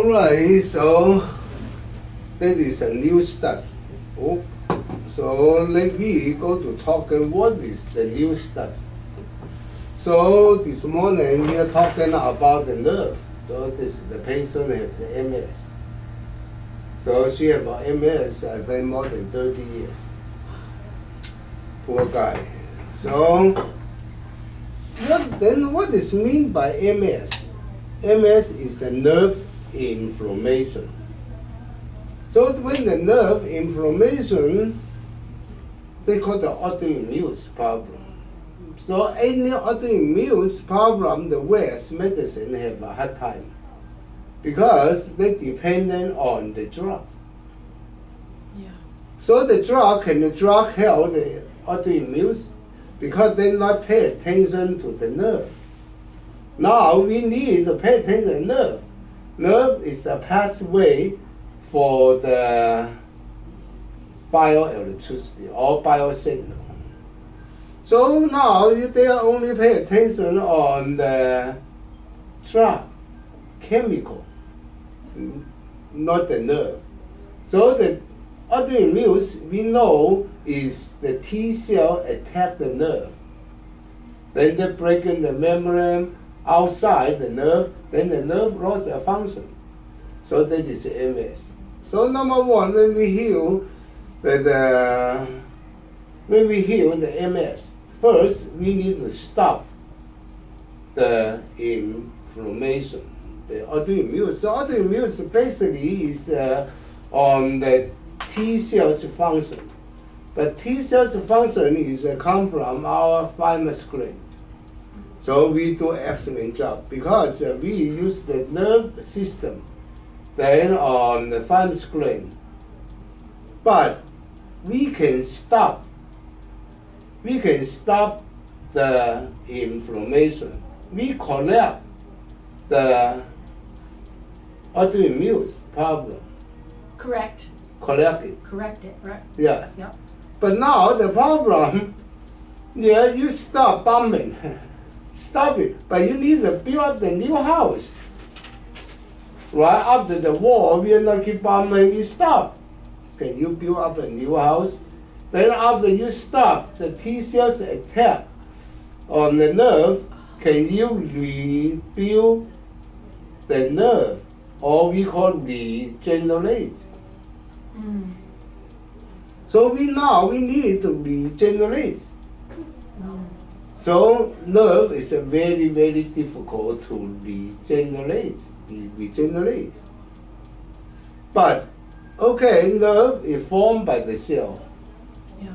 Alright, so that is a new stuff. Oh, so let me go to talk and what is the new stuff. So this morning we are talking about the nerve. So this is the patient have the MS. So she have MS, I think more than 30 years. Poor guy. So what is mean by MS? MS is the nerve inflammation. So when the nerve inflammation, they call the autoimmune problem. So any autoimmune problem, the West medicine have a hard time because they dependent on the drug. Yeah. So the drug help the autoimmune because they not pay attention to the nerve. Now we need to pay attention to the nerve. Nerve is a pathway for the bioelectricity or biosignal. So now they only pay attention on the drug, chemical, not the nerve. So the autoimmune we know is the T cell attack the nerve. Then they break in the membrane outside the nerve, then the nerve lost a function. So that is MS. So number one, when we heal the MS, first we need to stop the inflammation, the autoimmune. So autoimmune basically is on the T cells function. But T cells function is come from our thymus gland. So we do excellent job because we use the nerve system then on the thymus gland. But we can stop the inflammation. We collect the autoimmune problem. Correct it, right? Yes. Yep. But now the problem, you stop bombing. Stop it. But you need to build up the new house. Right after the war, we are not keep bombing, you stop. Can you build up a new house? Then after you stop the T cells attack on the nerve, can you rebuild the nerve? Or we call regenerate. So we need to regenerate. So nerve is very, very difficult to regenerate. But okay, nerve is formed by the cell. Yeah.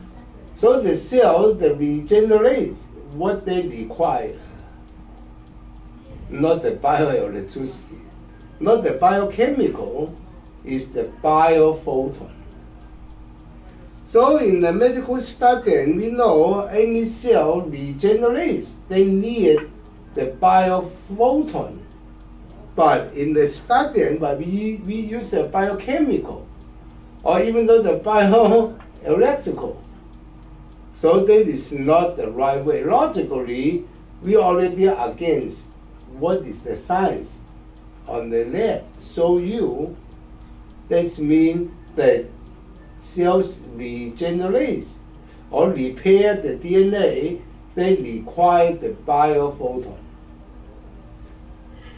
So the cells that regenerate what they require, not the bioelectricity, not the biochemical, is the biophoton. So in the medical study, we know any cell regenerates, they need the biophoton. But in the study, we use the biochemical, or even though the bioelectrical. So that is not the right way. Logically, we already are against what is the science on the lab. So that means that cells regenerate or repair the DNA, they require the biophoton.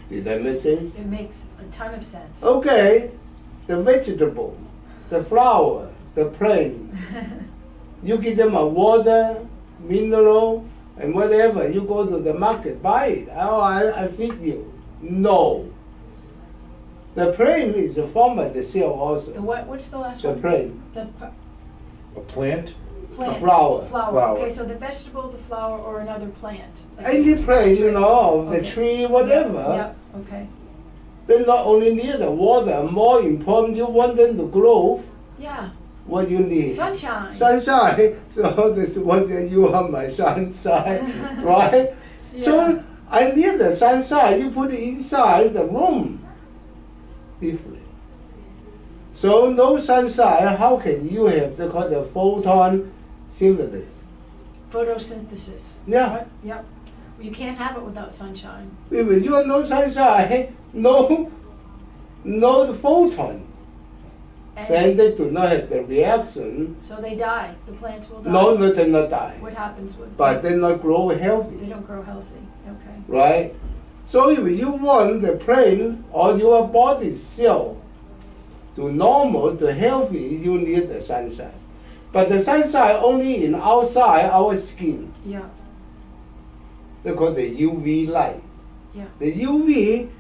Did that make sense? It makes a ton of sense. Okay, the vegetable, the flower, the plant, you give them a water, mineral, and whatever. You go to the market, buy it. Oh, I feed you. No. The plant is formed by the cell also. The what? What's the last The one? plant. A plant? A flower. Flower. Okay, so the vegetable, the flower, or another plant. Like Any plant, the Okay. tree, whatever. Yep. Okay. They not only need the water, more important, you want them to grow. Yeah. What you need? Sunshine. Sunshine. So this is what you are my sunshine, right? Yeah. So I need the sunshine. You put it inside the room. Different. So no sunshine. How can you have the photon synthesis? Photosynthesis. Yeah. Right? Yep. You can't have it without sunshine. If you have no sunshine, no no photon, And then they do not have the reaction. so they die. The plants will die. No, they not die. What happens with But them? they not grow They healthy, don't grow healthy. Okay. right? So if you want the plant or your body cell to normal, to healthy, you need the sunshine. But the sunshine only in outside our skin. Yeah. They call the UV light. Yeah. The UV,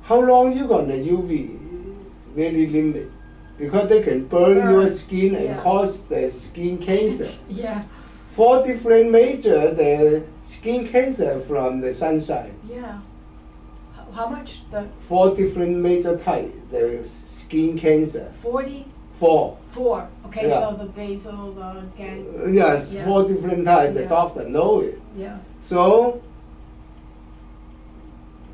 how long you got the UV? Very limited. Because they can burn your skin and Yeah. cause the skin cancer. Yeah. 4 different major the skin cancer from the sunshine. Yeah. How much? The 4 different major type the skin cancer. 44. 4. Okay, Yeah. so the basal, the gang. Yes, Yeah. 4 different type. The Yeah. doctor know it. Yeah. So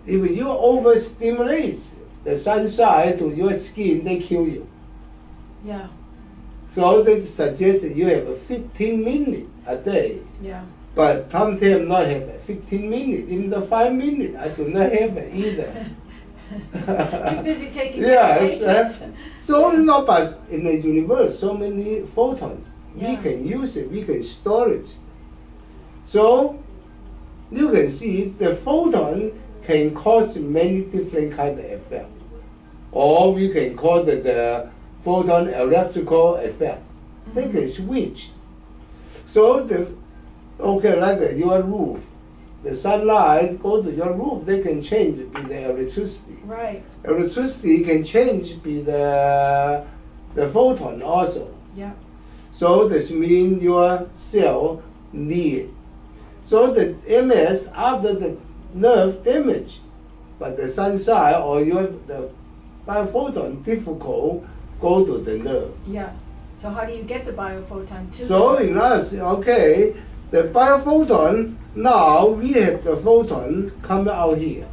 if you overstimulate the sunshine to your skin, they kill you. Yeah. So they suggest you have a 15 minutes a day. Yeah. But sometimes not have a 15 minutes, even the 5 minutes, I do not have it either. Too busy taking Yes, medications. so but in the universe, so many photons. We Yeah. can use it, we can store it. So you can see the photon can cause many different kind of effect. Or we can call it the photon electrical effect. They can switch. So like your roof, the sunlight go to your roof, they can change be the electricity. Right. Electricity can change be the photon also. Yeah. So this means your cell need. So the MS after the nerve damage, but the sunshine or the biophoton difficult go to the nerve. Yeah. So how do you get the biophoton to? So in us, okay, the biophoton, now we have the photon coming out here.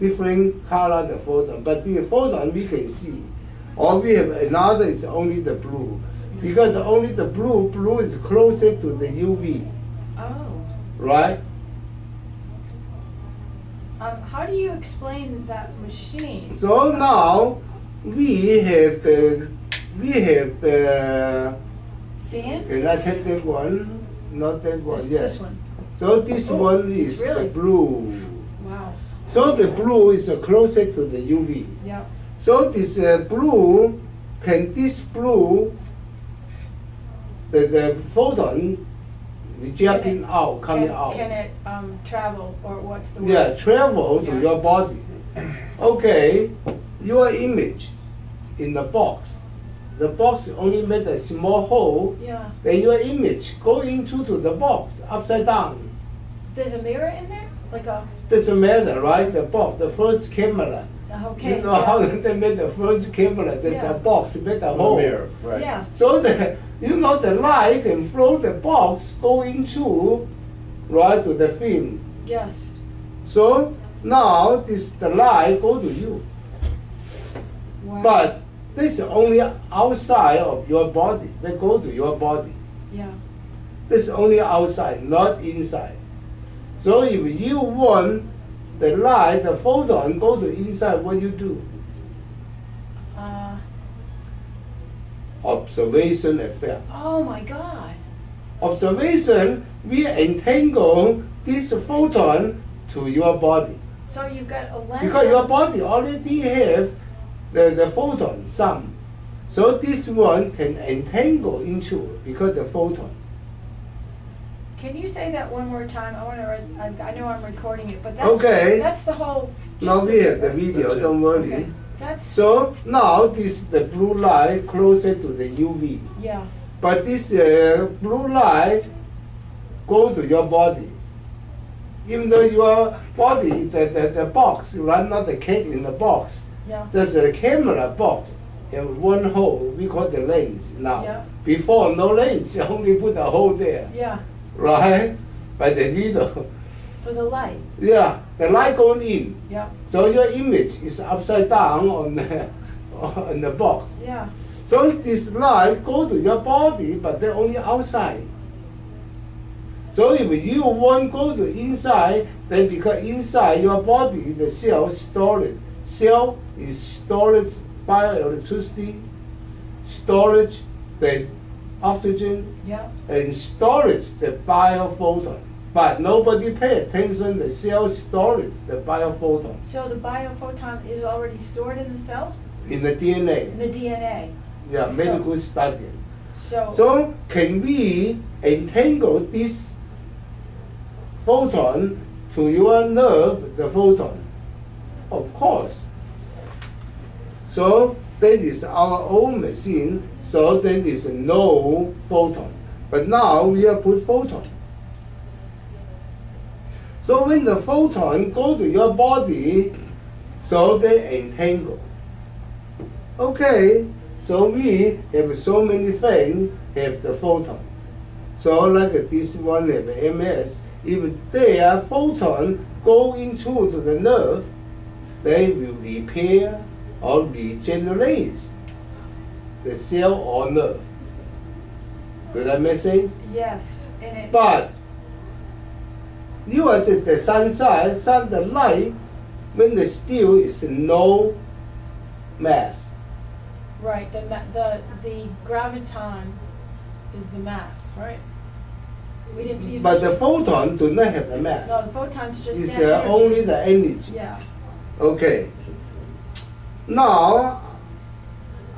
Different color the photon, but the photon we can see. Or we have another is only the blue. Because only the blue is closer to the UV, Oh. right? How do you explain that machine? So now we have the Fan? can I take that one? Not that one, This, yes. this one. So this Oh, one is really? the blue. Wow. So the blue is closer to the UV. Yeah. So this blue, this blue, the photon rejecting out, coming out. Can it travel, or what's the word? Yeah, travel to Yeah. your body. Okay, your image in the box. The box only made a small hole. Yeah. Then your image go into the box upside down. There's a mirror in there? Like a, Doesn't matter, right? The box, the first camera. okay. You know how they made the first camera? There's Yeah. a box, made a The hole. mirror, right. Yeah. So the light can flow the box go into, right, to the film. Yes. So now the light go to you. Wow. But this is only outside of your body. They go to your body. Yeah. This is only outside, not inside. So if you want the light, the photon go to inside, what you do? Observation effect. Oh my God. Observation, we entangle this photon to your body. So you've got a lens. Because your on- body already have the photon, some. So this one can entangle into it because the photon. Can you say that one more time? I know I'm recording it, but that's Okay. That's the whole. Now gist we of have the it. video, That's it. don't worry. Okay. That's So now this the blue light closer to the UV. yeah. But this blue light go to your body. Even though your body, the box, right, not the cake in the box, Yeah. just a camera box, have one hole, we call the lens now. Yeah. Before, no lens, only put a hole there, Yeah. right? By the needle. For the light. Yeah, the light going in. Yeah. So your image is upside down on the box. Yeah. So this light go to your body, but they're only outside. So if you want go to inside, then because inside your body, the cell store it. cell is storage bioelectricity, storage the oxygen, Yeah. and storage the biophoton. But nobody pay attention the cell storage the biophoton So the biophoton is already stored in the cell, in the DNA. in the DNA. Yeah, medical study. So, So can we entangle this photon to your nerve, the photon? Of course. So that is our own machine, so there is no photon. But now we have put photon. So when the photon go to your body, so they entangle. Okay, so we have so many things have the photon. So like this one have MS, if their photon go into the nerve, they will repair or regenerate the cell or nerve. Does that make sense? yes, and it. But you are just the sunshine, the light, when the still is no mass. Right, the graviton is the mass, right? We didn't use. But the photon do not have a mass. No, the photon's just It's that energy. only the energy. Yeah. Okay. Now,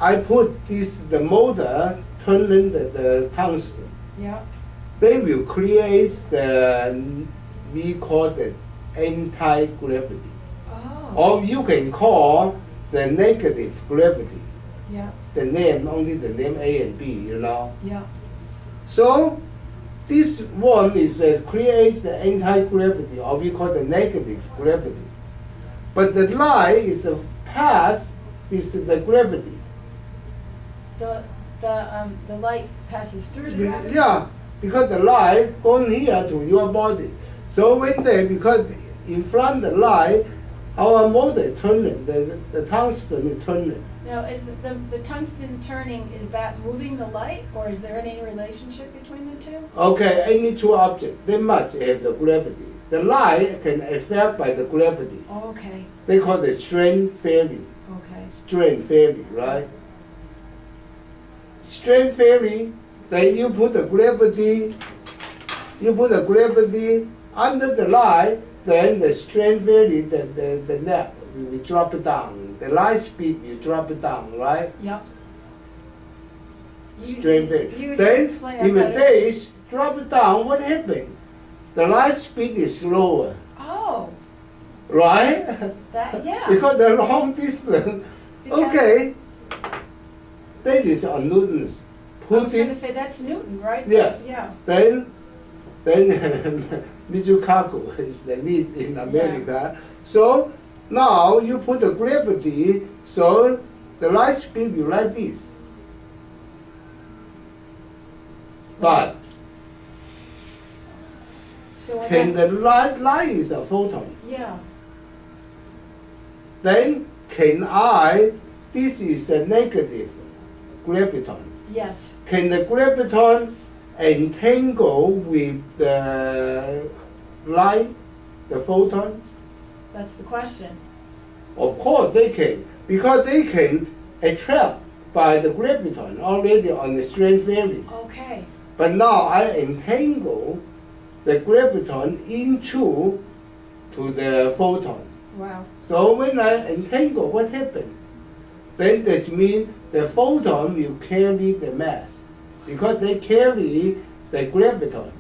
I put the motor turning the tungsten. Yeah. They will create we call the anti-gravity. Oh. Or you can call the negative gravity. Yeah. The name, only the name A and B, you know. Yeah. So this one is creates the anti-gravity, or we call the negative gravity. But the light is past this is the gravity. The light passes through the gravity. Yeah, because the light going here to your body. So when because in front the light, our motor turning, the tungsten is turning. Now, is the tungsten turning, is that moving the light, or is there any relationship between the two? Okay, any two objects, they must have the gravity. The light can affect by the gravity. Oh, okay. They call the strain theory. Okay. Strain theory, right? Strain theory, then you put the gravity under the light, then the strain theory, the net will drop it down. The light speed will drop it down, right? Yep. Strain theory. You Then just explain if that the better. days drop it down, what happened? The light speed is slower, Oh, right? that, yeah. Because the long distance. Because- Okay. That is on Newton's. I was Put going to it, say that's Newton, right? yes. Yeah. Then Mizukaku is the lead in America. So now you put the gravity, so the light speed will like this. But So when can that, the light is a photon? yeah. Then this is a negative graviton. Yes. Can the graviton entangle with the light, the photon? That's the question. Of course they can, because they can attract by the graviton already on the strain theory. Okay. But now I entangle the graviton into to the photon. Wow. So when I entangle, what happened? Then this means the photon will carry the mass, because they carry the graviton.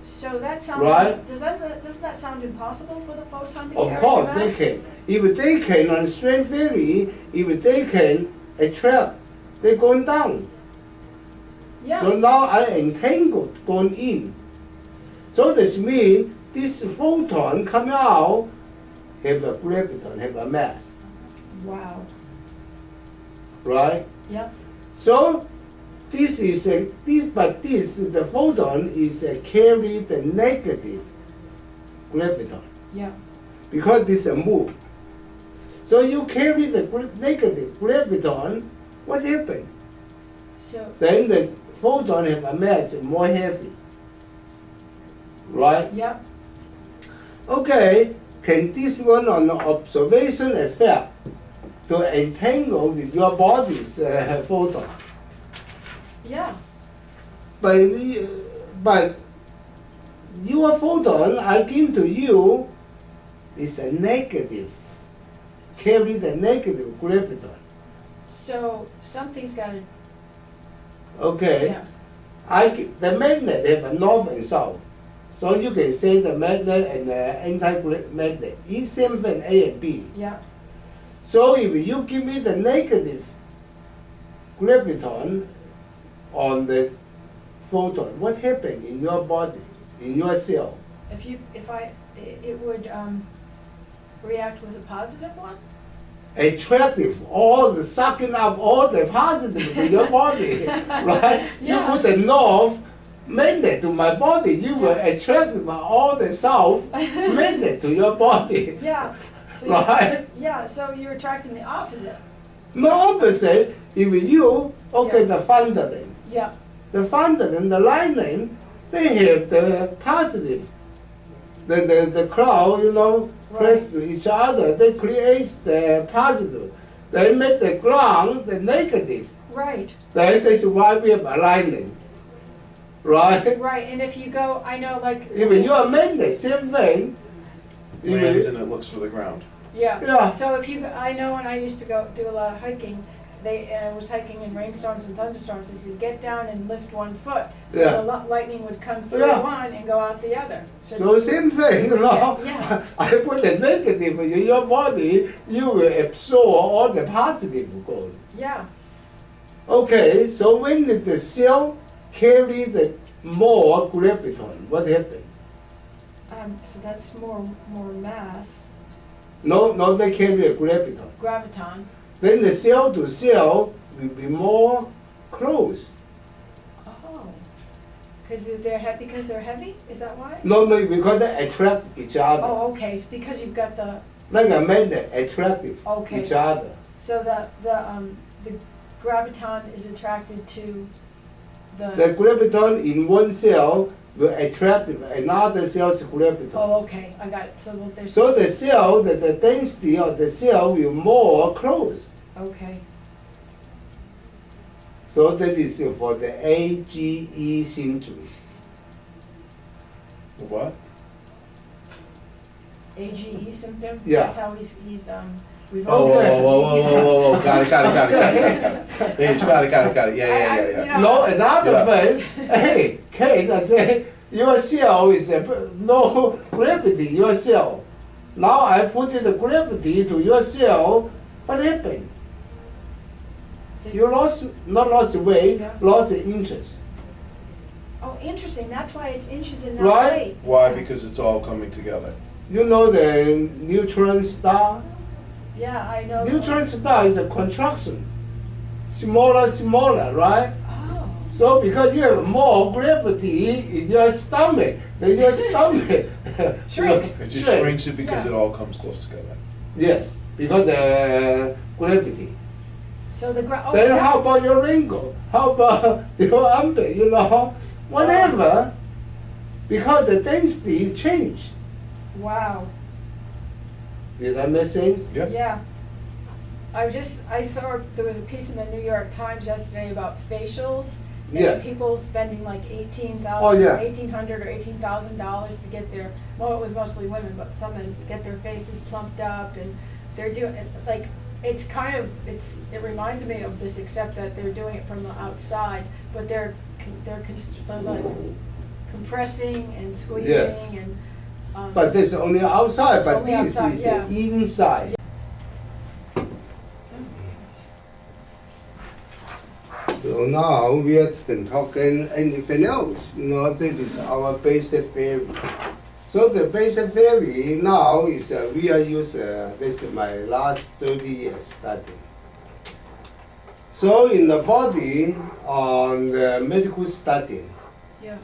So that sounds. Right. Doesn't that sound impossible for the photon to Of carry course the they mass? can. If they can on strain theory, if they can attract, they're going down. Yeah. So now I entangled going in. So this means this photon coming out have a graviton, have a mass, Wow. right? Yep. So this is the photon is carry the negative graviton, Yep. because this is a move. So you carry the negative graviton, what happened? So Then the photon have a mass more heavy, right? yep. Okay, can this one on the observation effect to entangle with your body's photon. Yeah. But your photon I give to you is a negative, carry the negative graviton. So something's got to. Okay. Yeah. The magnet have a north and south. So you can say the magnet and the anti-magnet. It's same thing, A and B. Yeah. So if you give me the negative graviton on the photon, what happened in your body, in your cell? It would react with a positive one. Attractive, sucking up all the positive in your body, right? Yeah. You put the north magnet to my body, you will attract all the south magnet to your body. Yeah. So right? So you're attracting the opposite. No opposite, if you, the fundament. Yeah. The fundament, the lightning, they have the positive. The cloud, press to each other, they create the positive. They make the ground the negative. Right. Then that's why we have a lightning. Right? Right, and if you go, I know, like. Even your magnet, same thing. Lands and it looks for the ground. Yeah. Yeah. So if you, I know when I used to go do a lot of hiking, I was hiking in rainstorms and thunderstorms. They said get down and lift one foot, so the lightning would come through one and go out the other. So same thing, Yeah. I put the negative in your body, you will absorb all the positive gold. Yeah. Okay, so when the cell carry the more graviton, what happened? So that's more mass. No, they carry a graviton. Graviton. Then the cell to cell will be more close. Oh. Because they're heavy? Is that why? No, because they attract each other. Oh, okay. It's because you've got the. Like a magnet attractive each other. So the graviton is attracted to the. The graviton in one cell will attract another cell's graviton. Oh, okay. I got it. So there's. So the cell, the density of the cell will more close. Okay. So that is for the AGE syndrome. The what? AGE symptom? Yeah. That's how he's Oh, Okay. whoa. Got it. Yeah, you got it. Yeah. No, another thing, hey, Kate, I say, your cell is no gravity, your cell. Now I put in the gravity to your cell, what happened? So You not lost weight, lost interest. Oh, interesting. That's why it's inches and not Right? weight. Why? Because it's all coming together. You know the neutron star? Yeah, I know. Neutron star is a contraction. Smaller, right? Oh. So because you have more gravity in your stomach, then your stomach Shrinks. It just shrinks it because it all comes close together. Yes, because the gravity. So the Then how about your wrinkle? How about your armpit, whatever, because the density changed. Wow. Did that make sense? Yeah. Yeah. I saw there was a piece in the New York Times yesterday about facials. And Yes. people spending like $1,800 or $18,000 to get their, well, it was mostly women, but some men get their faces plumped up, and they're doing like, it's kind of, it reminds me of this, except that they're doing it from the outside, but they're like compressing and squeezing. Yes. And But this is only outside, but Only this outside, is yeah. inside. So now we have been talking anything else. This is our basic theory. So the basic theory now is we are using, this is my last 30 years study. So in the body, on the medical study, yeah.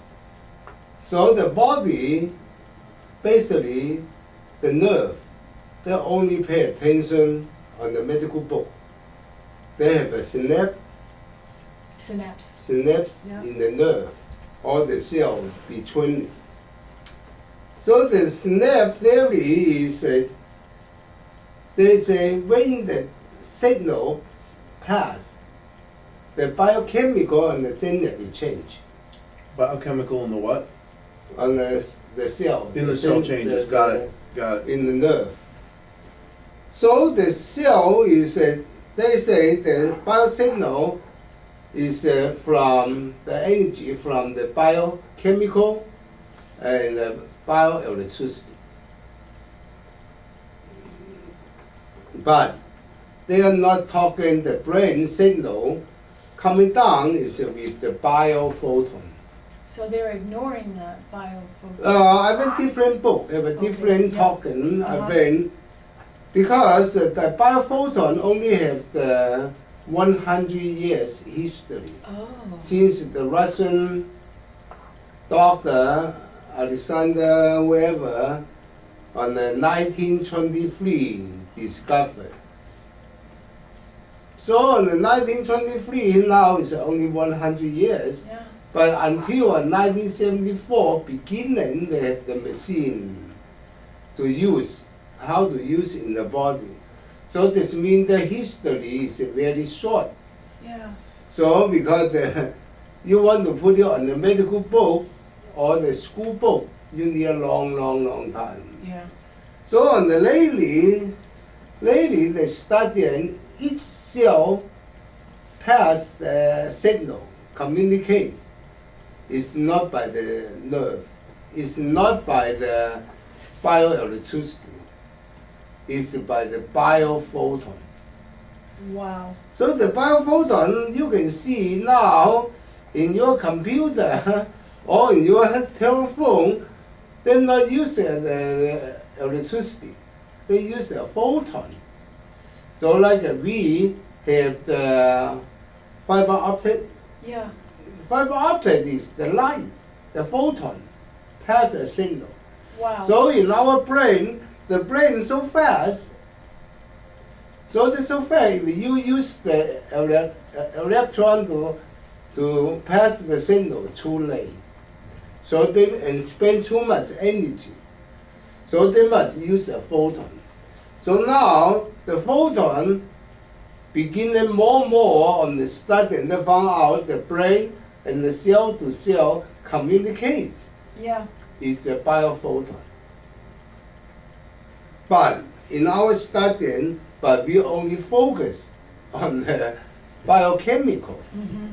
so the body, basically, the nerve, they only pay attention on the medical book. They have a synapse Yeah. in the nerve, or the cell between. So the synapse theory is, they say when the signal pass, the biochemical and the signal will change. Biochemical in the what? On the cell. In the cell changes. Got it. In the nerve. So the cell is, they say the biosignal is from the energy from the biochemical and bioelectricity. But they are not talking the brain signal coming down is with the biophoton. So they're ignoring the biophoton. I have a different book, I have a different talking, I think, because the biophoton only have the 100 years history. Oh. Since the Russian doctor Alexander whoever on the 1923 discovered. So on the 1923 now is only 100 years. Yeah. But until 1974 beginning, they have the machine to use, how to use in the body. So this means the history is very short. Yeah. So because you want to put it on the medical book or the school book, you need a long time. Yeah. So on the lately they studying each cell pass the signal, communicates. It's not by the nerve. It's not by the bioelectricity. It's by the biophoton. Wow. So the biophoton you can see now in your computer or in your telephone, they not use the electricity. They use the photon. So like we have the fiber optic. Yeah. Fiber optic is the light, the photon, pass a signal. Wow. So in our brain, the brain is so fast. So it's so fast. If you use the electron to pass the signal too late, so they and spend too much energy. So they must use a photon. So now the photon beginning more and more on the study, and they found out the brain and the cell to cell communicates. Yeah. It's a biophoton. But in our studying, but we only focus on the biochemical. Mm-hmm.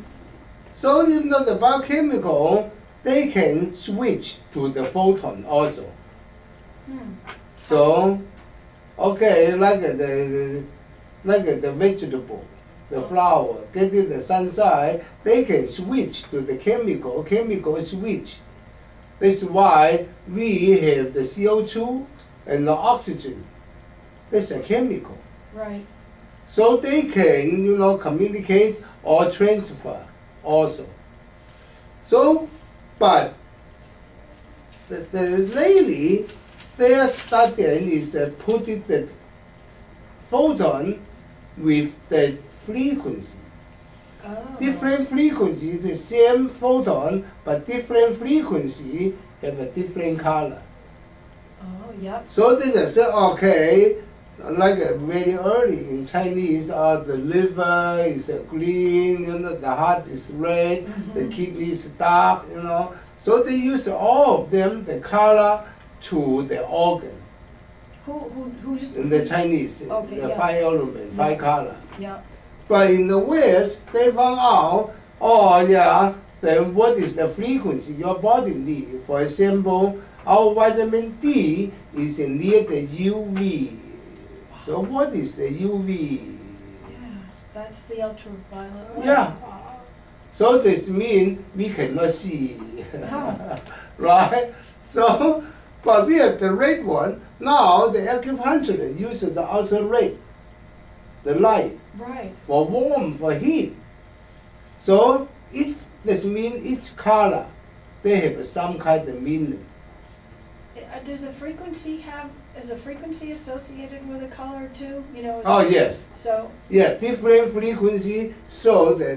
So you know the biochemical, they can switch to the photon also. So, okay, like the vegetable, the flower, getting the sunshine, they can switch to the chemical switch. That's why we have the CO2 and the oxygen. That's a chemical. Right. So they can, communicate or transfer also. So, but the lately, their studying is putting the photon with the frequency. Oh. Different frequencies, the same photon, but different frequency have a different color. Oh, yep. So they just say, okay, like very early in Chinese, the liver is green, the heart is red, the kidney is dark, So they use all of them, the color, to the organ. Who just In the Chinese, okay, the yeah. 5 element, 5 color. Yeah. But in the West, they found out, then what is the frequency your body needs? For example, our vitamin D is near the UV. So what is the UV? Yeah, that's the ultraviolet light. Yeah. So this means we cannot see. No. Right? So, but we have the red one. Now the acupuncturist uses the ultra-red, the light, Right. for warmth, for heat. So this means each color, they have some kind of meaning. Does the frequency is a frequency associated with a color too? Oh yes. So. Yeah, different frequency, so the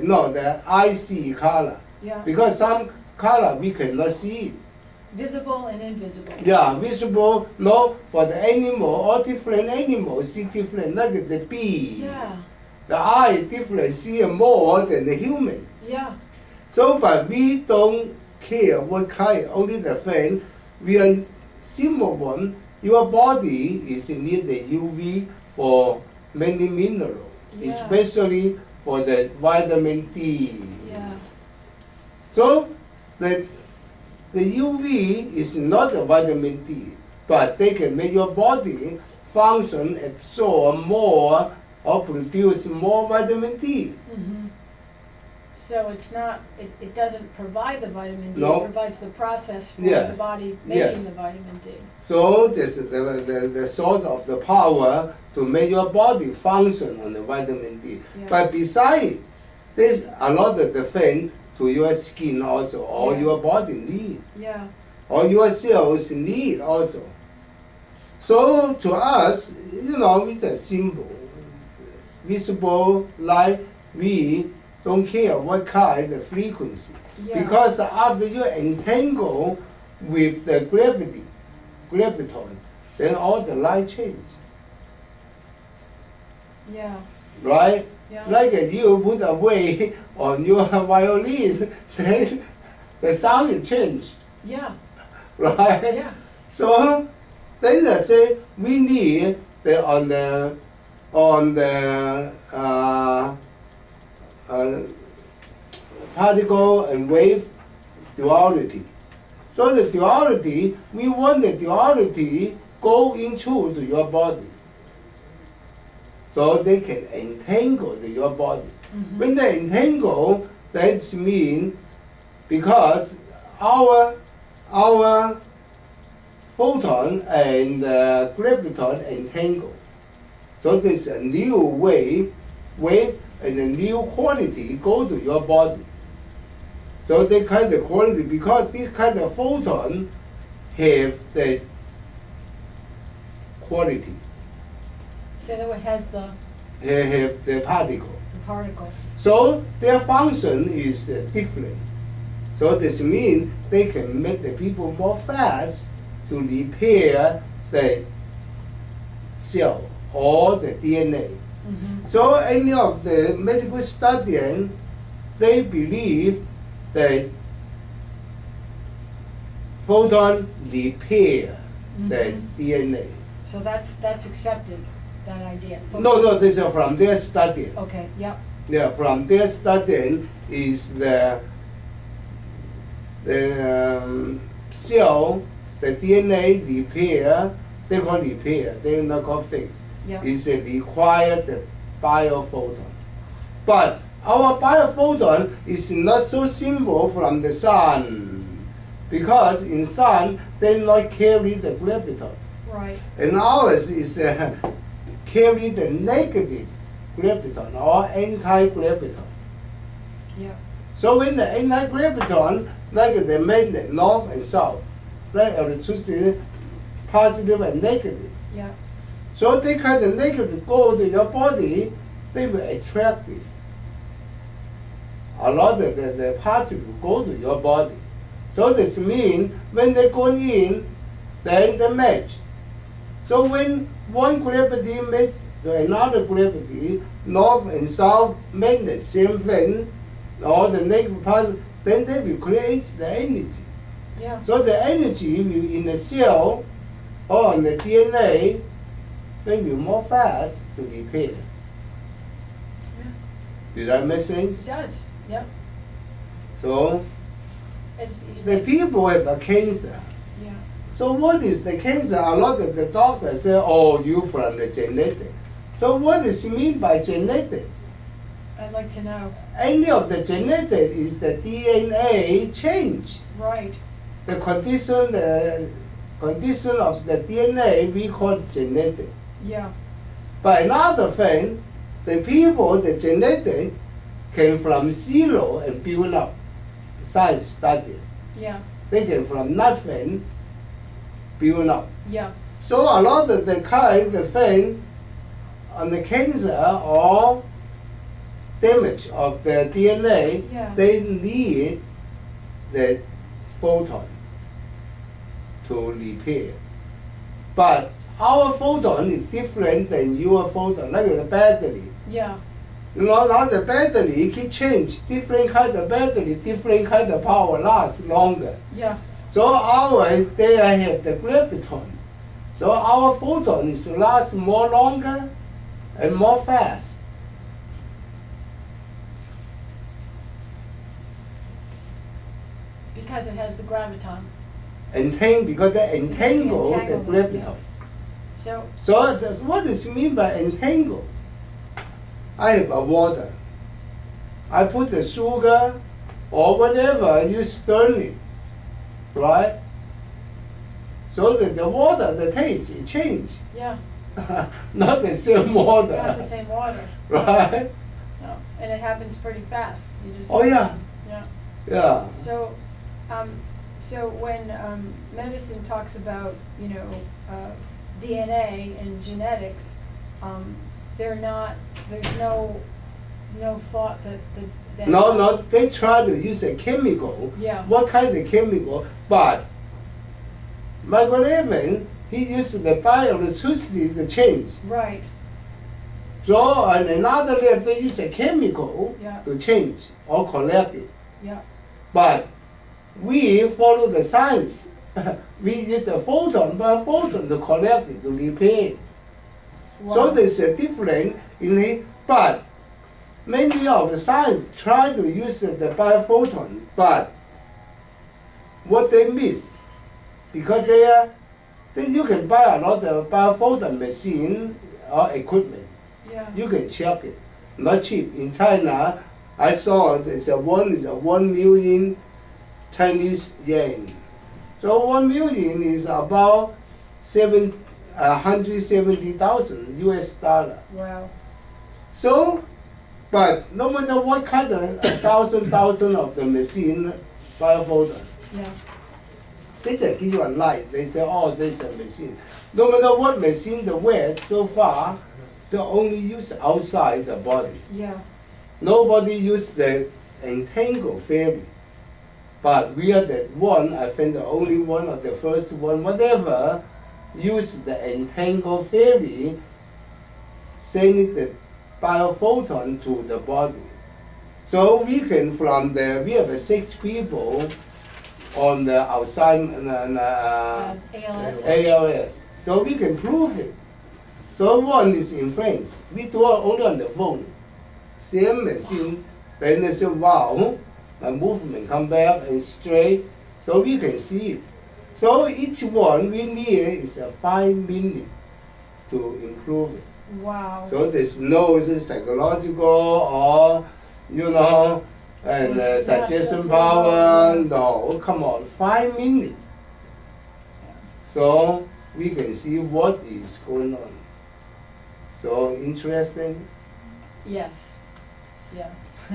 IC color. Yeah. Because some color we cannot see. Visible and invisible. Yeah, visible, no, for the animal, all different animals see different, like the bee. Yeah. The eye different, see more than the human. Yeah. So, but we don't care what kind, only the thing, we are simple one, your body is need the UV for many minerals, Yeah. especially for the vitamin D. Yeah. So, the UV is not a vitamin D, but they can make your body function, absorb more, or produce more vitamin D. Mm-hmm. So it's not, it doesn't provide the vitamin D, No. it provides the process for Yes. the body making Yes. the vitamin D. So this is the source of the power to make your body function on the vitamin D. Yeah. But besides, there's a lot of the thing to your skin also, or Yeah. your body need, Yeah. or your cells need also. So to us, it's a symbol, visible light. We don't care what kind of frequency, Yeah. because after you entangle with the graviton, then all the light change, Yeah. right? Yeah. Like you put away on your violin, then the sound is changed, Yeah. right? Yeah. So then they say we need on the particle and wave duality. So the duality, we want the duality go into your body, so they can entangle your body. Mm-hmm. When they entangle, that means because our photon and graviton entangle. So there's a new wave and a new quality go to your body. So that kind of quality, because this kind of photon have the quality, So that it has the have the particle. particle. So their function is different. So this means they can make the people more fast to repair the cell or the DNA. Mm-hmm. So any of the medical studies, they believe that photon repair the Mhm. DNA. So that's accepted, that idea. No, this is from their study. Okay. Yep. Yeah, from their study is the cell, the DNA repair. They call repair. They not call fix. Yep. Is a required biophoton. But our biophoton is not so simple from the sun, because in sun they not carry the graviton, Right. and ours is carry the negative graviton or anti-graviton. Yep. So when the anti-graviton, like the magnet north and south, like electricity, positive and negative. Yep. So they kind of negative go to your body, they will attract it. A lot of the positive go to your body. So this means when they go in, then they match. So when one gravity meets to another gravity, north and south magnet, same thing, or the negative part, then they will create the energy. Yeah. So the energy will in the cell or on the DNA, they will more fast to repair. Yeah. Did that make It sense? does. Yep. So It's, the people have a cancer. yeah. So what is the cancer? A lot of the doctors say, oh, you from the genetic. So what is mean by genetic? I'd like to know. Any of the genetic is the DNA change. Right. The condition of the DNA we call genetic. Yeah. But another thing, the people, the genetic, came from zero and build up. Science study. Yeah. They came from nothing, build up. Yeah. So a lot of the kind, the thing on the cancer or damage of the DNA, Yeah. they need the photon. to repair. But our photon is different than your photon, like the battery. Yeah. You know, now the battery can change. Different kind of battery, different kind of power lasts longer. Yeah. So ours, they have the graviton. So our photon is last more longer and more fast. Because it has the graviton. Because they entangle the Entanglement, graviton. yeah. So So what does it mean by entangle? I have a water. I put the sugar or whatever, you stir it, right? So that the water, the taste, it changes. yeah, Not the same water. it's not the same water. Right? No, and it happens pretty fast. You just Oh, yeah. yeah. Yeah. So, so when medicine talks about DNA and genetics, there's no thought that No, they try to use a chemical. Yeah. What kind of chemical? But Michael Evans, he used the bioelectricity to change. Right. So on another lab, they use a chemical Yeah. to change or collect it. Yeah. But we follow the science. We use a photon to collect it, to repair it. Wow. So there's a difference in it, but many of the science try to use the biophoton, but what they miss, because then you can buy a lot of biophoton machine or equipment. Yeah. You can check it, not cheap. In China, I saw there's a 1 million Chinese yen. So 1 million is about 170,000 US dollar. Wow. So, but no matter what kind of thousand of the machine biophoton, Yeah. they just give you a light. They say, oh, there's a machine. No matter what machine the West so far, they only use outside the body. Yeah. Nobody use the entangle theory. But we are the one, I think the only one or the first one, whatever, use the entangle theory, send the biophoton to the body. So we can we have 6 people on the outside ALS. ALS. So we can prove it. So one is inflamed. We do it only on the phone. Same machine, then they say, wow, my movement come back and straight, so we can see it. So each one we need is a 5 minutes to improve it. Wow. So there's no psychological or, and It's not suggestion so power. true. No, come on, 5 minutes. So we can see what is going on. So interesting. Yes. Yeah.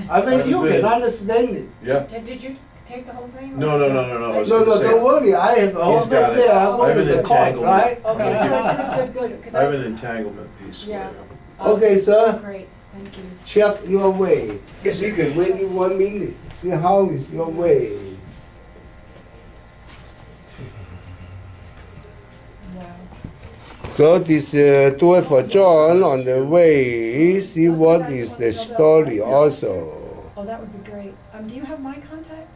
I think you can understand it. Yeah. Did you take the whole thing? No. I was No, gonna say, don't worry. I have a whole He's got thing it. there. I I'm have going an to the court, entanglement. right? Okay, good. 'Cause I have an entanglement piece for Yeah. you. Okay, sir. Great, thank you. Check your way. Yes, You yes, can wait in 1 minute. See how is your way. Wow. So this do it for John on the way. See what is the story also. Oh, that would be great. Do you have my contact?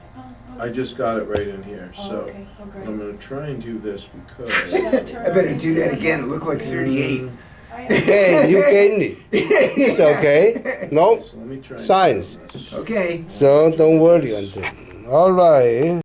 I just got it right in here, Oh, so okay. Oh, great. I'm gonna try and do this because. I better do that again. It looked like 38. Hey, you gain it. It's okay. No So let me try and science. do this. Okay. So don't worry on that. All right.